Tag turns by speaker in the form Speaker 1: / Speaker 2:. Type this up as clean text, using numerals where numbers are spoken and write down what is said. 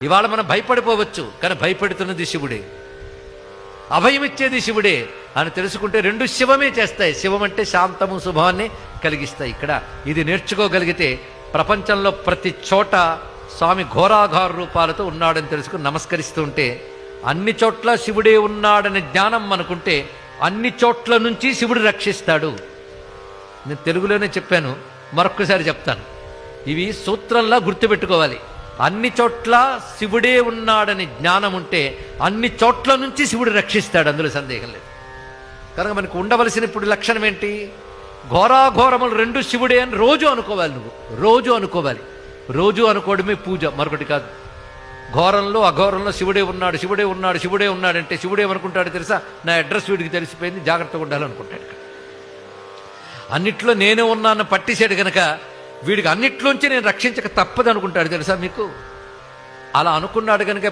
Speaker 1: ఇవాళ మనం భయపడిపోవచ్చు, కానీ భయపెడుతున్నది శివుడే, అభయమిచ్చేది శివుడే అని తెలుసుకుంటే రెండు శివమే చేస్తాయి. శివం అంటే శాంతము శుభాన్ని కలిగిస్తాయి. ఇక్కడ ఇది నేర్చుకోగలిగితే ప్రపంచంలో ప్రతి చోట స్వామి ఘోరాఘోర రూపాలతో ఉన్నాడని తెలుసుకుని నమస్కరిస్తూ ఉంటే అన్ని చోట్ల శివుడే ఉన్నాడనే జ్ఞానం మనకుంటే అన్ని చోట్ల నుంచి శివుడు రక్షిస్తాడు. నేను తెలుగులోనే చెప్పాను, మరొక్కసారి చెప్తాను. ఇవి సూత్రంలా గుర్తుపెట్టుకోవాలి. అన్ని చోట్ల శివుడే ఉన్నాడని జ్ఞానం ఉంటే అన్ని చోట్ల నుంచి శివుడు రక్షిస్తాడు, అందులో సందేహం లేదు. కనుక మనకు ఉండవలసిన ఇప్పుడు లక్షణం ఏంటి? ఘోరాఘోరములు రెండు శివుడే అని రోజు అనుకోవాలి. నువ్వు రోజు అనుకోవాలి. రోజు అనుకోవడమే పూజ, మరొకటి కాదు. ఘోరంలో అఘోరంలో శివుడే ఉన్నాడు, శివుడే ఉన్నాడు, శివుడే ఉన్నాడంటే శివుడేమనుకుంటాడు తెలుసా? నా అడ్రస్ వీడికి తెలిసిపోయింది, జాగ్రత్తగా ఉండాలనుకుంటాడు. అన్నిట్లో నేనే ఉన్నాను పట్టిసాడు కనుక వీడికి అన్నిట్లోంచి నేను రక్షించక తప్పదు అనుకుంటాడు తెలుసా మీకు? అలా అనుకున్నాడు కనుక